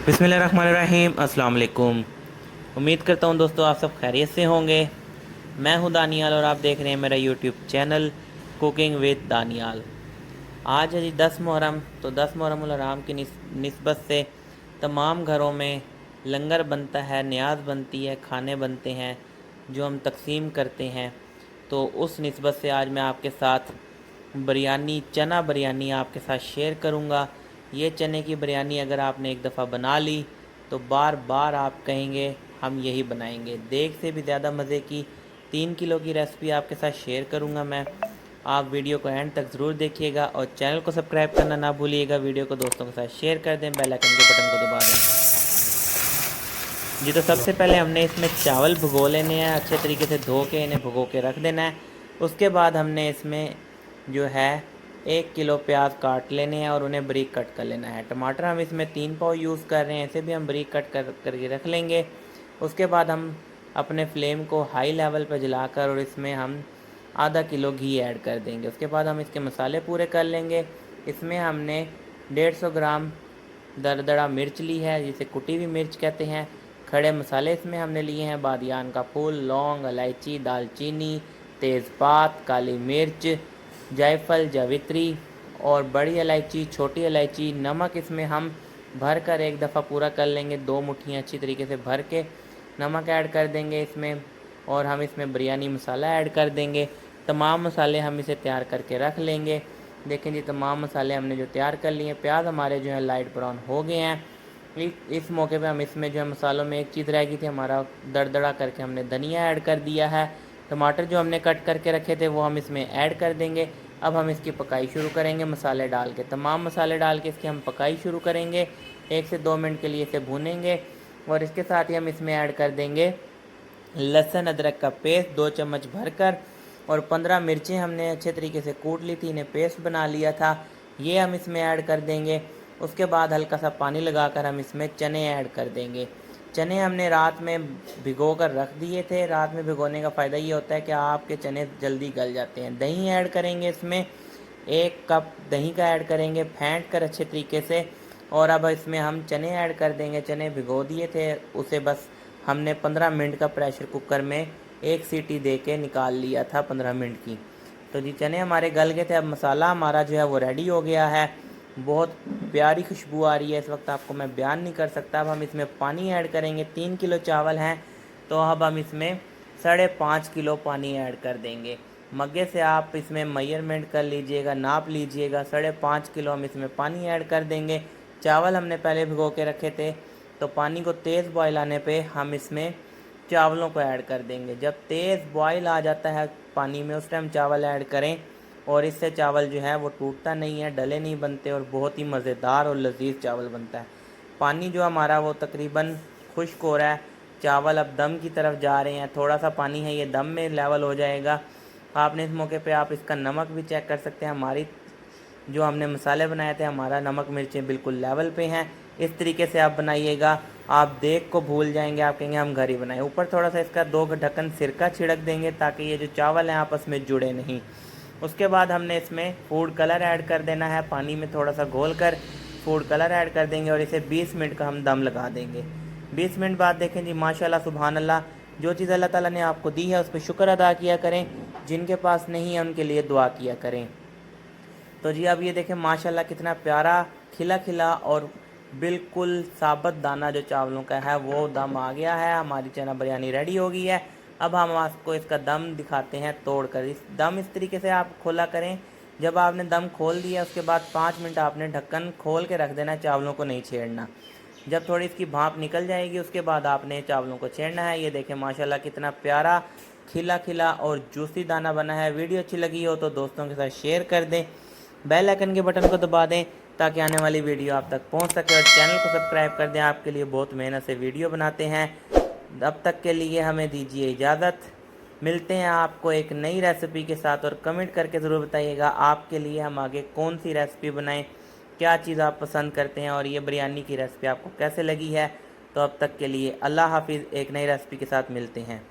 बिस्मिल्लाहिर्रहमानिर्रहीम। अस्सलाम वालेकुम। उम्मीद करता हूँ दोस्तों आप सब खैरियत से होंगे। मैं हूँ दानियाल और आप देख रहे हैं मेरा YouTube channel cooking with Daniyal. आज है जी 10 मुहर्रम। तो 10 मुहर्रम उल हराम की निस्बत से तमाम घरों में लंगर बनता है, नियाज बनती है, खाने बनते हैं जो हम तकसीम करते हैं। तो उस निस्बत से आज मैं आपके साथ बिरयानी, चना बिरयानी आपके साथ शेयर करूंगा। ये चने की बिरयानी अगर आपने एक दफ़ा बना ली तो बार बार आप कहेंगे हम यही बनाएंगे। देग से भी ज़्यादा मज़े की 3 किलो की रेसिपी आपके साथ शेयर करूंगा मैं। आप वीडियो को एंड तक ज़रूर देखिएगा और चैनल को सब्सक्राइब करना ना भूलिएगा। वीडियो को दोस्तों के साथ शेयर कर दें, बेल आइकन के बटन को दबा दें। जी, तो सबसे पहले हमने इसमें चावल भिगो लेने हैं, अच्छे तरीके से धो के इन्हें भिगो के रख देना है। उसके बाद हमने इसमें जो है 1 किलो प्याज काट लेने हैं और उन्हें बारीक कट कर लेना है। टमाटर हम इसमें 3 पाव यूज़ कर रहे हैं, इसे भी हम बारीक कट करके रख लेंगे। उसके बाद हम अपने फ्लेम को हाई लेवल पर जलाकर और इसमें हम आधा किलो घी ऐड कर देंगे। उसके बाद हम इसके मसाले पूरे कर लेंगे। इसमें हमने 150 ग्राम दरदरा मिर्च ली है, जिसे कुटी हुई मिर्च कहते हैं। खड़े मसाले इसमें हमने लिए हैं बादियान का फूल, लौंग, इलायची, दालचीनी, तेज़पात, काली मिर्च, जायफल, जावित्री और बड़ी इलायची, छोटी इलायची। नमक इसमें हम भर कर एक दफ़ा पूरा कर लेंगे, 2 मुट्ठियाँ अच्छी तरीके से भर के नमक ऐड कर देंगे इसमें। और हम इसमें बिरयानी मसाला ऐड कर देंगे। तमाम मसाले हम इसे तैयार करके रख लेंगे। देखें जी, तमाम मसाले हमने जो तैयार कर लिए हैं। प्याज हमारे जो है लाइट ब्राउन हो गए हैं। इस मौके पे हम इसमें जो है मसालों में एक चीज़ रह गई थी, हमारा दरदरा करके हमने धनिया ऐड कर दिया है। टमाटर जो हमने कट करके रखे थे वो हम इसमें ऐड कर देंगे। अब हम इसकी पकाई शुरू करेंगे मसाले डाल के। तमाम मसाले डाल के इसकी हम पकाई शुरू करेंगे। 1 से 2 मिनट के लिए इसे भूनेंगे और इसके साथ ही हम इसमें ऐड कर देंगे लहसुन अदरक का पेस्ट 2 चम्मच भरकर। और 15 मिर्चें हमने अच्छे तरीके से कूट ली थी, इन्हें पेस्ट बना लिया था, ये हम इसमें ऐड कर देंगे। उसके बाद हल्का सा पानी लगाकर हम इसमें चने ऐड कर देंगे। चने हमने रात में भिगो कर रख दिए थे। रात में भिगोने का फ़ायदा ये होता है कि आपके चने जल्दी गल जाते हैं। दही ऐड करेंगे इसमें, 1 कप दही का ऐड करेंगे फेंट कर अच्छे तरीके से। और अब इसमें हम चने ऐड कर देंगे। चने भिगो दिए थे, उसे बस हमने 15 मिनट का प्रेशर कुकर में 1 सीटी दे के निकाल लिया था 15 मिनट की। तो जी चने हमारे गल गए थे। अब मसाला हमारा जो है वो रेडी हो गया है। बहुत प्यारी खुशबू आ रही है इस वक्त, आपको मैं बयान नहीं कर सकता। अब हम इसमें पानी ऐड करेंगे। 3 किलो चावल हैं तो अब हम इसमें 5.5 किलो पानी ऐड कर देंगे। मग्गे से आप इसमें मेजरमेंट कर लीजिएगा, नाप लीजिएगा। 5.5 किलो हम इसमें पानी ऐड कर देंगे। चावल हमने पहले भिगो के रखे थे, तो पानी को तेज़ बॉयल आने पे हम इसमें चावलों को ऐड कर देंगे। जब तेज़ बॉयल आ जाता है पानी में, उस टाइम चावल ऐड करें। और इससे चावल जो है वो टूटता नहीं है, डले नहीं बनते और बहुत ही मज़ेदार और लजीज चावल बनता है। पानी जो हमारा वो तकरीबन खुश्क हो रहा है, चावल अब दम की तरफ जा रहे हैं। थोड़ा सा पानी है, ये दम में लेवल हो जाएगा। आपने इस मौके पे आप इसका नमक भी चेक कर सकते हैं। हमारी जो हमने मसाले बनाए थे, हमारा नमक मिर्चें बिल्कुल लेवल पे हैं। इस तरीके से आप बनाइएगा, आप देख को भूल जाएंगे, आप कहेंगे हम घर ही बनाए। ऊपर थोड़ा सा इसका 2 ढक्कन सिरका छिड़क देंगे ताकि ये जो चावल हैं आपस में जुड़े नहीं। उसके बाद हमने इसमें फूड कलर ऐड कर देना है। पानी में थोड़ा सा घोल कर फूड कलर ऐड कर देंगे और इसे 20 मिनट का हम दम लगा देंगे। 20 मिनट बाद देखें जी, माशाल्लाह सुभान अल्लाह, जो चीज़ अल्लाह ताला ने आपको दी है उस पर शुक्र अदा किया करें। जिनके पास नहीं है उनके लिए दुआ किया करें। तो जी अब ये देखें माशाल्लाह कितना प्यारा खिला खिला और बिल्कुल साबुत दाना जो चावलों का है वो दम आ गया है। हमारी चना बिरयानी रेडी हो गई है। अब हम आपको इसका दम दिखाते हैं तोड़ कर। इस दम इस तरीके से आप खोला करें। जब आपने दम खोल दिया उसके बाद 5 मिनट आपने ढक्कन खोल के रख देना, चावलों को नहीं छेड़ना। जब थोड़ी इसकी भाप निकल जाएगी उसके बाद आपने चावलों को छेड़ना है। ये देखें माशाल्लाह कितना प्यारा खिला खिला और जूसी दाना बना है। वीडियो अच्छी लगी हो तो दोस्तों के साथ शेयर कर दें, बेल आइकन के बटन को दबा दें ताकि आने वाली वीडियो आप तक पहुंच सके। और चैनल को सब्सक्राइब कर दें, आपके लिए बहुत मेहनत से वीडियो बनाते हैं। अब तक के लिए हमें दीजिए इजाज़त। मिलते हैं आपको एक नई रेसिपी के साथ और कमेंट करके ज़रूर बताइएगा आपके लिए हम आगे कौन सी रेसिपी बनाएं, क्या चीज़ आप पसंद करते हैं और ये बिरयानी की रेसिपी आपको कैसे लगी है। तो अब तक के लिए अल्लाह हाफिज़। एक नई रेसिपी के साथ मिलते हैं।